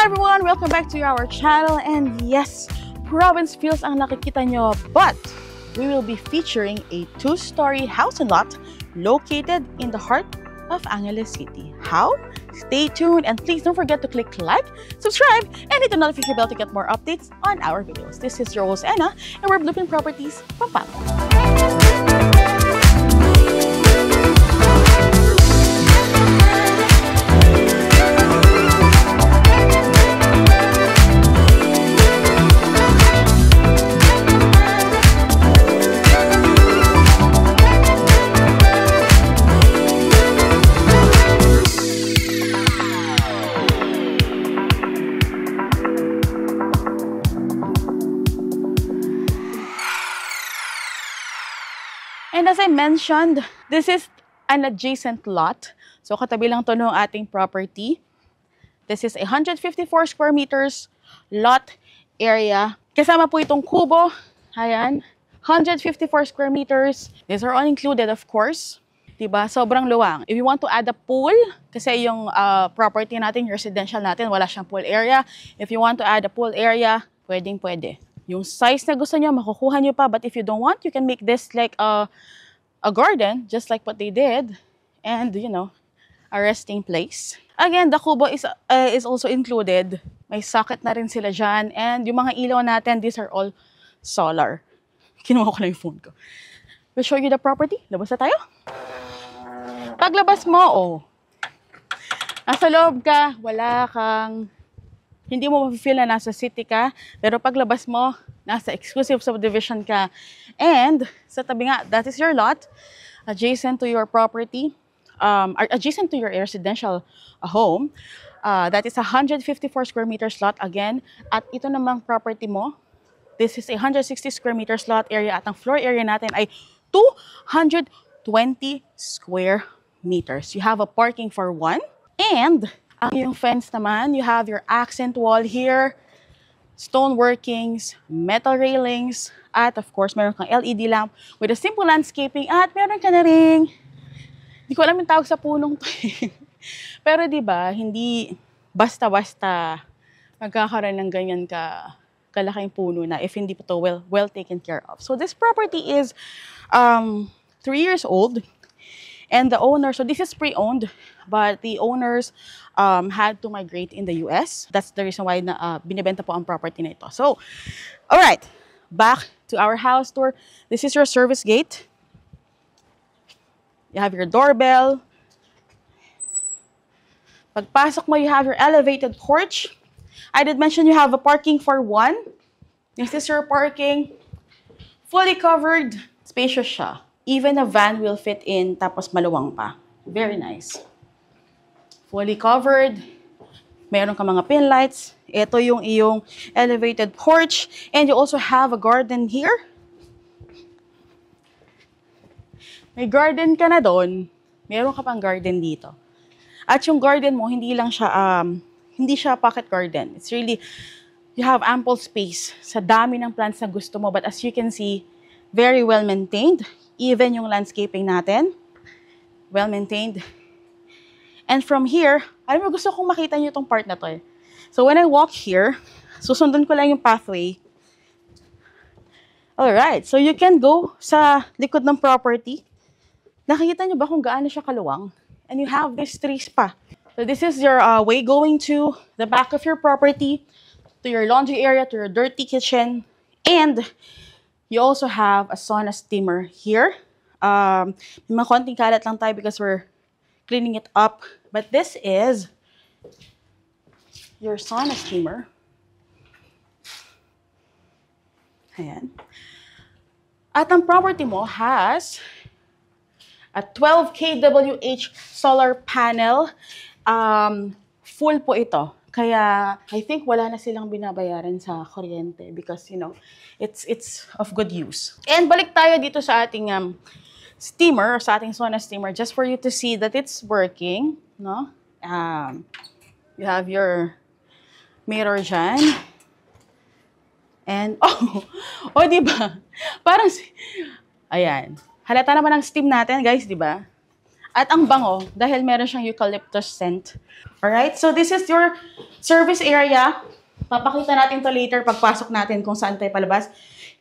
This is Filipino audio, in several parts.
everyone! Welcome back to our channel. And yes, province feels ang nakikita nyo, but we will be featuring a two-story house and lot located in the heart of Angeles City. How? Stay tuned and please don't forget to click like, subscribe, and hit the notification bell to get more updates on our videos. This is your host, Anna, and we're Blueprint Properties Pampanga. And as I mentioned, this is an adjacent lot. So katabi lang to ng ating property. This is 154 square meters lot area. Kasama po itong kubo. Ayan. 154 square meters. These are all included, of course. Diba? Sobrang luwang. If you want to add a pool, kasi yung property natin, residential natin, wala siyang pool area. If you want to add a pool area, pwedeng-pwede. Yung size na gusto nyo, makukuha nyo pa. But if you don't want, you can make this like a garden, just like what they did. And, you know, a resting place. Again, the kubo is also included. May socket na rin sila dyan. And yung mga ilaw natin, these are all solar. Kinuha ko na yung phone ko. We'll show you the property. Labas na tayo. Paglabas mo, nasa loob ka, wala kang... Hindi mo ma-feel na nasa city ka, pero paglabas mo, nasa exclusive subdivision ka. And sa tabi nga, that is your lot, adjacent to your property, adjacent to your residential home. That is a 154 square meters lot again. At ito namang property mo, this is a 160 square meters lot area at ang floor area natin ay 220 square meters. You have a parking for one and ang yung fence naman, you have your accent wall here, stone workings, metal railings, at of course, meron kang LED lamp with a simple landscaping at meron ka na ring, hindi ko alam yung tawag sa punong to. Pero diba, hindi basta-basta magkakaroon ng ganyan kalaking puno na if hindi po to well taken care of. So this property is 3 years old. And the owner, so this is pre-owned, but the owners had to migrate in the US. That's the reason why binibenta po ang property na ito. So, all right, back to our house tour. This is your service gate. You have your doorbell. Pagpasok mo, you have your elevated porch. I did mention you have a parking for one. This is your parking. Fully covered, spacious siya. Even a van will fit in, tapos maluwang pa. Very nice. Fully covered. Meron ka mga pin lights. Ito yung iyong elevated porch. And you also have a garden here. May garden ka na doon. Meron ka pang garden dito. At yung garden mo, hindi siya pocket garden. It's really, you have ample space sa dami ng plants na gusto mo. But as you can see, very well maintained. Even yung landscaping natin, well-maintained. And from here, alam mo, gusto kong makita nyo itong part na to. So when I walk here, susundan ko lang yung pathway. Alright, so you can go sa likod ng property. Nakikita nyo ba kung gaano siya kaluwang? And you have these trees pa. So this is your way going to the back of your property, to your laundry area, to your dirty kitchen, and you also have a sauna steamer here. May mga konting kalat lang tayo because we're cleaning it up. But this is your sauna steamer. Ayan. At ang property mo has a 12 kWh solar panel. Full po ito. Kaya, I think wala na silang binabayaran sa kuryente because, you know, it's of good use. And balik tayo dito sa ating steamer, or sa ating sauna steamer, just for you to see that it's working, no? You have your mirror dyan. And, diba? Parang, ayan. Halata naman ang steam natin, guys, diba? At ang bango, dahil meron siyang eucalyptus scent. Alright, so this is your service area. Papakita natin to later pagpasok natin kung saan tayo palabas.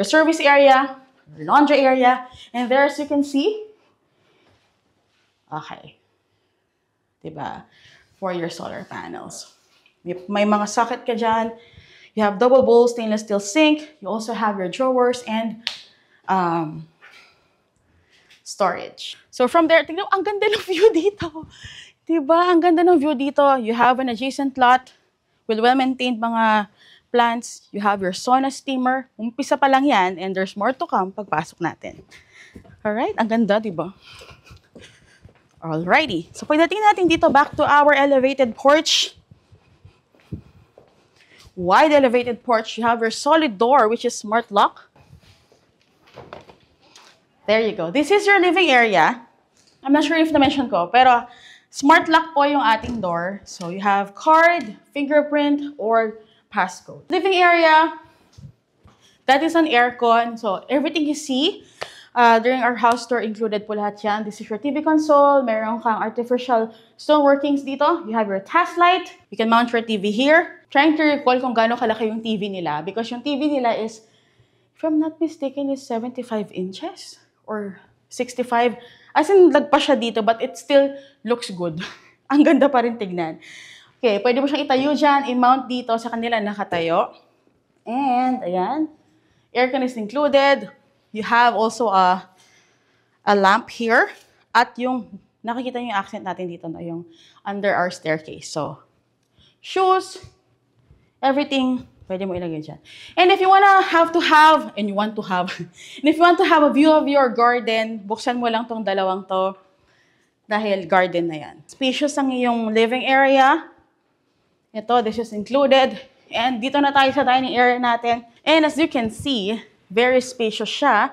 Your service area, your laundry area, and there as you can see, okay, diba? For your solar panels. May mga socket ka dyan. You have double bowl stainless steel sink. You also have your drawers and storage. So from there, tignan, ang ganda ng view dito. Diba? Ang ganda ng view dito. You have an adjacent lot with well-maintained mga plants. You have your sauna steamer. Umpisa pa lang yan and there's more to come pagpasok natin. Alright? Ang ganda, diba? Alrighty. So pagdating natin dito, back to our elevated porch. Wide elevated porch. You have your solid door, which is smart lock. There you go. This is your living area. I'm not sure if na-mention ko, pero smart lock po yung ating door. So you have card, fingerprint, or passcode. Living area, that is an aircon. So everything you see during our house tour included po lahat yan. This is your TV console. Meron kang artificial stone workings dito. You have your task light. You can mount your TV here. Trying to recall kung gaano kalaki yung TV nila. Because yung TV nila is, if I'm not mistaken, is 75 inches or 65. As in, lagpa siya dito, but it still looks good. Ang ganda pa rin tignan. Okay, pwede mo siyang itayo dyan, i-mount dito sa kanila nakatayo. And, ayan, aircon is included. You have also a lamp here. At yung, nakikita niyo yung accent natin dito, no? Yung under our staircase. So, shoes, everything, pwede mo ilagay dyan. And if you want to have, and if you want to have a view of your garden, buksan mo lang tong dalawang to, dahil garden na yan. Spacious ang iyong living area. Ito, this is included. And dito na tayo sa dining area natin. And as you can see, very spacious siya.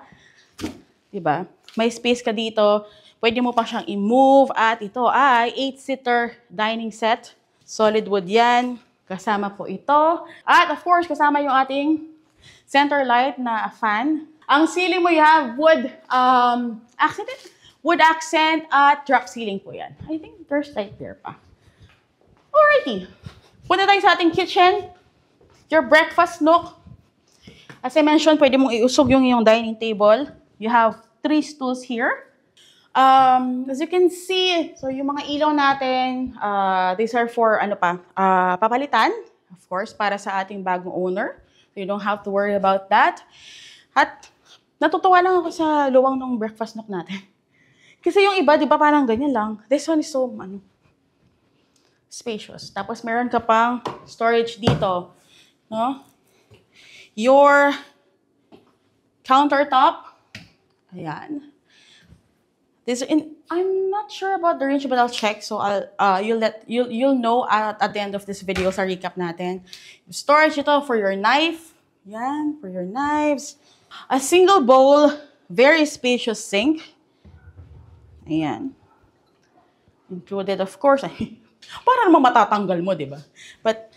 Diba? May space ka dito. Pwede mo pa siyang i-move. At ito ay 8-seater dining set. Solid wood yan. Kasama po ito. At of course, kasama yung ating center light na fan. Ang ceiling mo, you have wood accent at drop ceiling po yan. I think there's light there pa. Alrighty. Punta tayo sa ating kitchen. Your breakfast nook. As I mentioned, pwede mong iusog yung iyong dining table. You have 3 stools here. As you can see, so yung mga ilaw natin, these are for papalitan, of course, para sa ating bagong owner. So you don't have to worry about that. At natutuwa lang ako sa luwang ng breakfast nook natin. Kasi yung iba, di ba parang ganyan lang. This one is so spacious. Tapos meron ka pang storage dito. No? Your countertop. Ayan. I'm not sure about the range, but I'll check. So you'll know at the end of this video sa recap natin. Storage ito for your knife. Yan, for your knives. A single bowl, very spacious sink. Ayan. Included, of course. Parang naman matatanggal mo, di ba? But,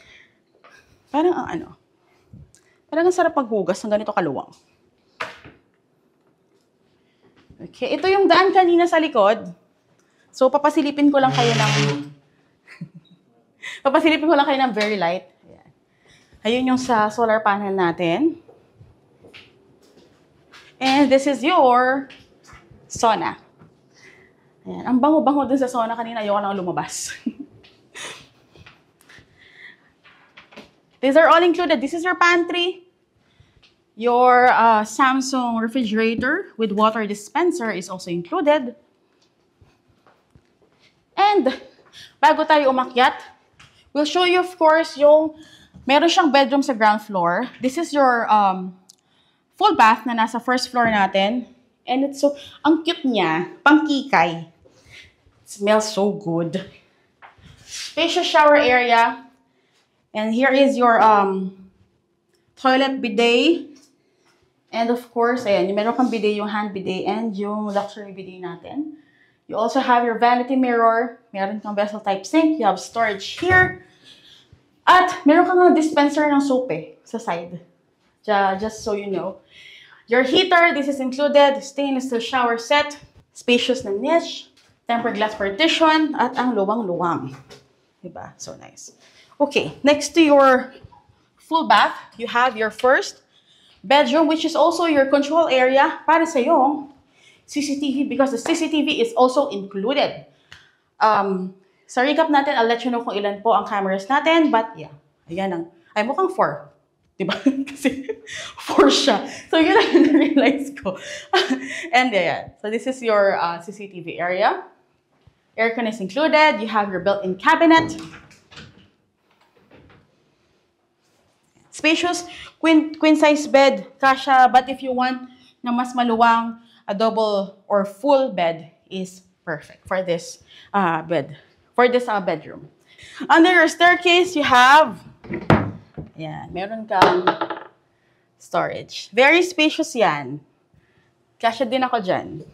parang parang ang sarap maghugas ng ganito kaluwang. Okay, ito yung daan kanina sa likod. So, papasilipin ko lang kayo ng very light. Ayan. Ayun yung sa solar panel natin. And this is your sauna. Ayan. Ang bango-bango dun sa sauna kanina. Ayoko lang lumabas. These are all included. This is your pantry. Your Samsung refrigerator with water dispenser is also included. And bago tayo umakyat, we'll show you, of course, meron siyang bedroom sa ground floor. This is your full bath na nasa first floor natin. And it's so, ang cute niya, pangkikay. It smells so good. Spacious shower area. And here is your toilet bidet. And of course, ayan, meron kang bidet, yung hand bidet and yung luxury bidet natin. You also have your vanity mirror. Meron kang vessel type sink. You have storage here. At meron kang dispenser ng soap sa side. Just so you know. Your heater, this is included. Stainless steel shower set. Spacious na niche. tempered glass partition, at ang luwang-luwang. Diba? So nice. Okay, next to your full bath, you have your first bedroom, which is also your control area para sa yung CCTV because the CCTV is also included. Sa recap natin, I'll let you know kung ilan po ang cameras natin, but yeah, ayan ang, ay mukhang 4. Diba? Kasi 4 siya. So yun ang na-realize ko. And yeah, so this is your CCTV area. Aircon is included. You have your built-in cabinet. Spacious queen size bed, kasha, but if you want na mas maluwang, a double or full bed is perfect for this bedroom. Under your staircase, you have, yan, meron kang storage. Very spacious yan. Kasha din ako dyan.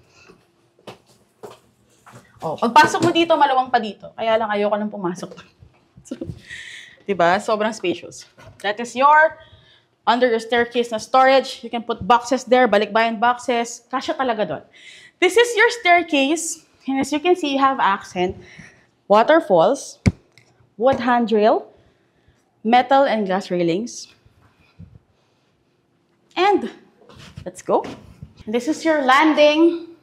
Oh, pagpasok mo dito, maluwang pa dito. Kaya lang ayoko nang pumasok. So, diba? Sobrang spacious. That is your, under your staircase na storage. You can put boxes there, balikbayan boxes. Kasya talaga doon. This is your staircase. And as you can see, you have accent, waterfalls, wood handrail, metal and glass railings. And, let's go. This is your landing.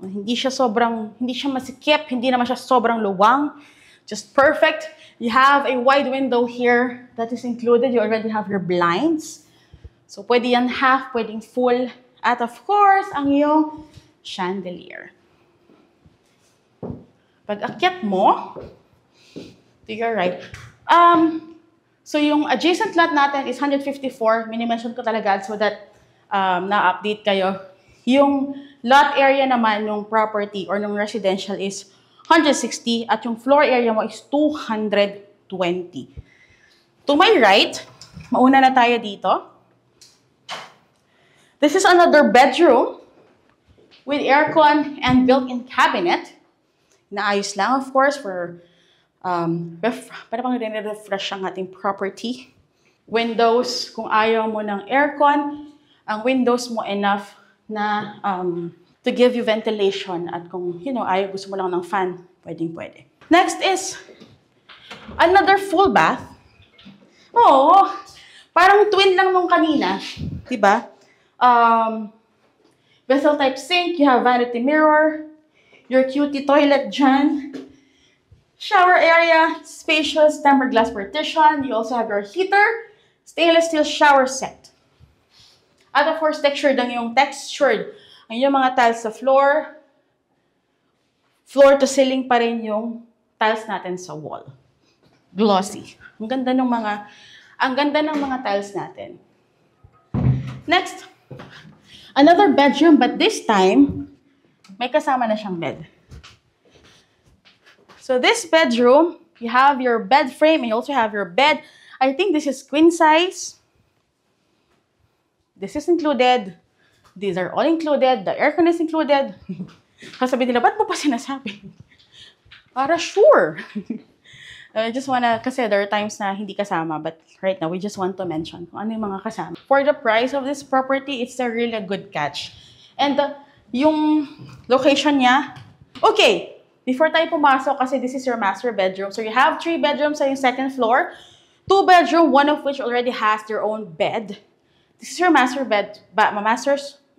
Hindi siya masikip, hindi naman siya sobrang luwang. Just perfect. You have a wide window here that is included. You already have your blinds. So, pwede yan half, pwedeng full. At of course, ang iyong chandelier. Pag akyat mo, to your right. So, yung adjacent lot natin is 154. Mini-mention ko talaga so that na-update kayo. Yung lot area naman ng property or ng residential is 160 at yung floor area mo is 220. To my right, mauna na tayo dito. This is another bedroom with aircon and built-in cabinet. Naayos lang, of course, for para pang refresh ang ating property. Windows, kung ayaw mo ng aircon, ang windows mo enough na to give you ventilation at kung, ayaw gusto mo lang ng fan, pwedeng-pwede. Next is another full bath. Oh, parang twin lang nung kanina, diba? Vessel type sink, you have vanity mirror, your cutie toilet dyan, shower area, spacious tempered glass partition, you also have your heater, stainless steel shower set. At of course, textured ang yung mga tiles sa floor. Floor to ceiling pa rin yung tiles natin sa wall. Glossy. Ang ganda ng mga tiles natin. Next, another bedroom, but this time, may kasama na siyang bed. So this bedroom, you have your bed frame, and you also have your bed. I think this is queen size. This is included. These are all included. The aircon is included. Kasabi nila, ba't mo pa sinasabi? Para sure. I just wanna, kasi there are times na hindi kasama, but right now, we just want to mention kung ano yung mga kasama. For the price of this property, it's a really good catch. And yung location niya, okay, before tayo pumasok, kasi this is your master bedroom. So you have 3 bedrooms sa yung second floor. 2 bedroom, one of which already has their own bed. This is your master's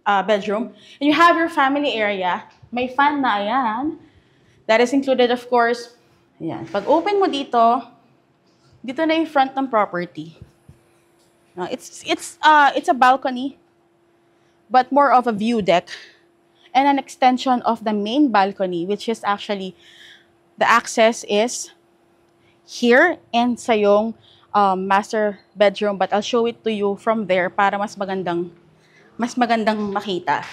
bedroom. And you have your family area. May fan na ayan. That is included, of course. Ayan. Pag open mo dito na yung front ng property. No, it's a balcony, but more of a view deck. And an extension of the main balcony, which is actually, the access is here and sa yung master bedroom, but I'll show it to you from there para mas magandang makita.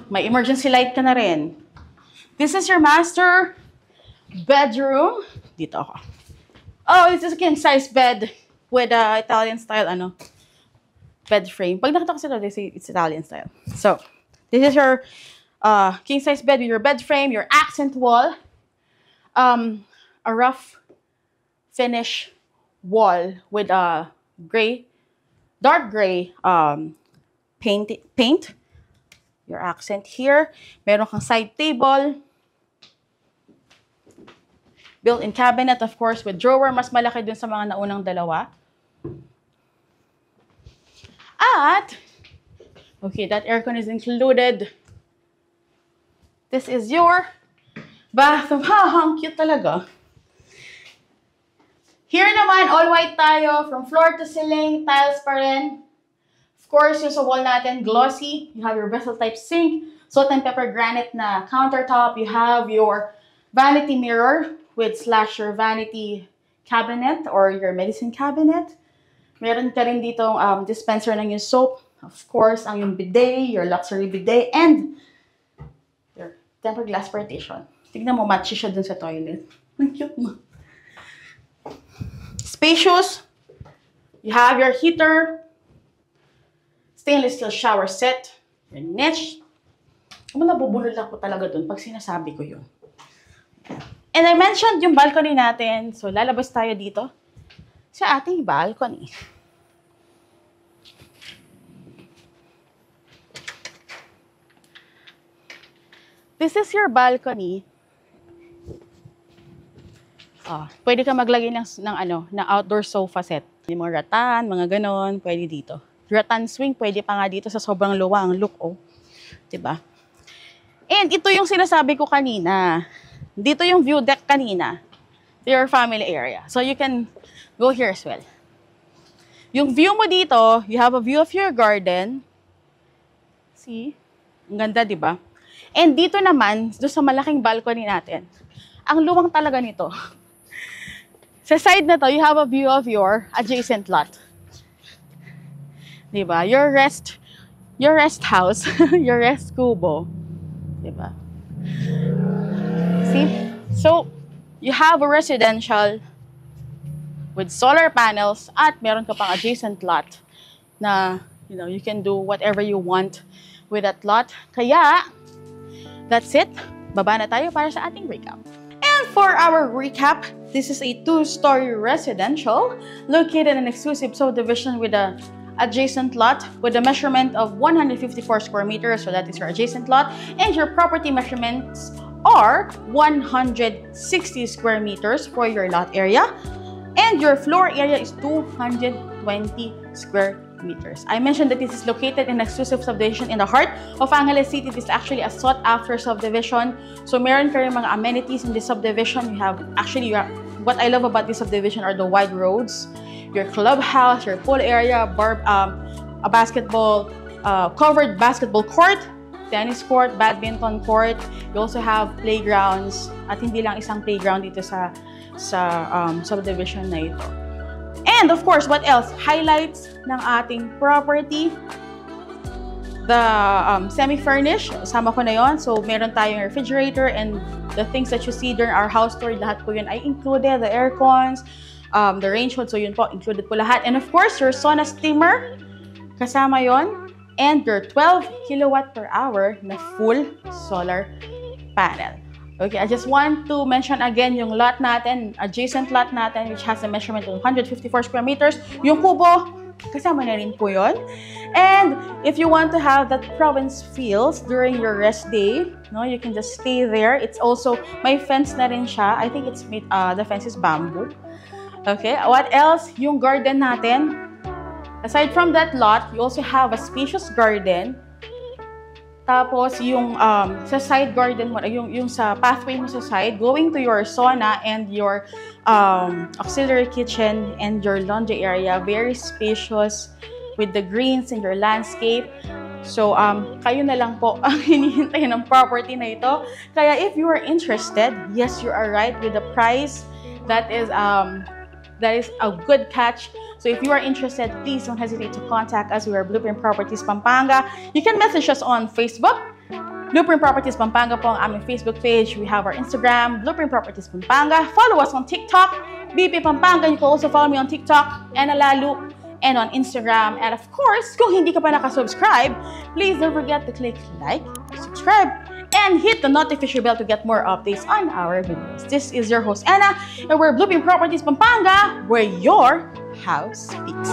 May emergency light ka na rin. This is your master bedroom. Dito ako. Oh, this is a king size bed with Italian style bed frame. Pag nakita ko sila, they say it's Italian style. So, this is your king size bed with your bed frame, your accent wall, a rough finish wall with a dark gray paint. Your accent here. Meron kang side table. built-in cabinet, of course, with drawer. Mas malaki dun sa mga naunang dalawa. At, okay, that aircon is included. This is your bathroom. Ang cute talaga. Here naman, all white tayo. From floor to ceiling, tiles pa rin. Of course, yung sa wall natin, glossy. You have your vessel type sink. Salt and pepper granite na countertop. You have your vanity mirror with / your vanity cabinet or your medicine cabinet. Meron ka rin ditong dispenser ng yung soap. Of course, ang yung bidet, your luxury bidet, and your tempered glass partition. Tignan mo, matchy siya dun sa toilet. Ang cute mo. Spacious. You have your heater. Stainless steel shower set. Your niche. Nabubulol ako talaga dun pag sinasabi ko yun. And I mentioned yung balcony natin. So, lalabas tayo dito sa ating balcony. This is your balcony. Pwede ka maglagay ng outdoor sofa set. Yung mga rattan, mga ganon, pwede dito. Rattan swing, pwede pa nga dito sa sobrang luwang look, oh. Diba? And ito yung sinasabi ko kanina. Dito yung view deck kanina. To your family area. So you can go here as well. Yung view mo dito, you have a view of your garden. See? Ang ganda, diba? And dito naman, doon sa malaking balcony natin, ang luwang talaga nito. Sa side na to, you have a view of your adjacent lot. Diba? Your rest house, your rest kubo. Diba? See? So, you have a residential with solar panels at meron ka pang adjacent lot na, you can do whatever you want with that lot. Kaya, that's it. Baba na tayo para sa ating recap. And for our recap, this is a 2-story residential located in an exclusive subdivision with a adjacent lot with a measurement of 154 square meters. So that is your adjacent lot. And your property measurements are 160 square meters for your lot area. And your floor area is 220 square meters. I mentioned that this is located in an exclusive subdivision in the heart of Angeles City. This is actually a sought-after subdivision. So meron ka rin mga amenities in this subdivision. What I love about this subdivision are the wide roads, your clubhouse, your pool area, a basketball, covered basketball court, tennis court, badminton court. You also have playgrounds. At hindi lang isang playground dito sa subdivision na ito. And of course, what else? Highlights ng ating property. The semi-furnished, sama ko na yon. So, meron tayong refrigerator and the things that you see during our house tour, lahat po yun ay included. The aircons, the range hood, so yun po, included po lahat. And of course, your sauna steamer, kasama yon. And your 12 kilowatt per hour na full solar panel. Okay, I just want to mention again yung lot natin, adjacent lot natin, which has a measurement of 154 square meters. Yung kubo, kasama na rin po yun. And if you want to have that province feels during your rest day, you can just stay there. It's also, may fence na rin siya. I think it's made, the fence is bamboo. Okay, what else? Yung garden natin. Aside from that lot, you also have a spacious garden. Tapos, yung sa side garden mo, yung sa pathway mo sa side, going to your sauna and your auxiliary kitchen and your laundry area, very spacious with the greens in your landscape. So, kayo na lang po ang hinihintay ng property na ito. Kaya if you are interested, yes, you are right with the price. That is a good catch. So if you are interested, please don't hesitate to contact us. We are Blueprint Properties Pampanga. You can message us on Facebook. Blueprint Properties Pampanga po ang aming Facebook page. We have our Instagram, Blueprint Properties Pampanga. Follow us on TikTok, BP Pampanga. You can also follow me on TikTok, Enalalu, and on Instagram. And of course, kung hindi ka pa nakasubscribe, please don't forget to click like, subscribe, and hit the notification bell to get more updates on our videos. This is your host, Anna, and we're Blueprint Properties Pampanga, where your house speaks.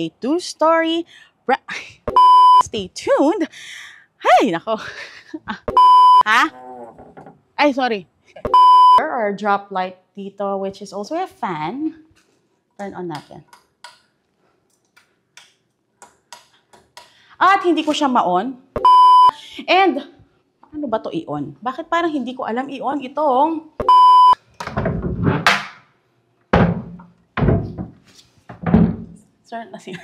a two-story Stay tuned. Ay, nako. Ha? Ay, sorry. There are drop light dito, which is also a fan. Turn on natin. At hindi ko siya ma-on. And, ano ba to i-on? Bakit parang hindi ko alam i-on itong... Start na siya.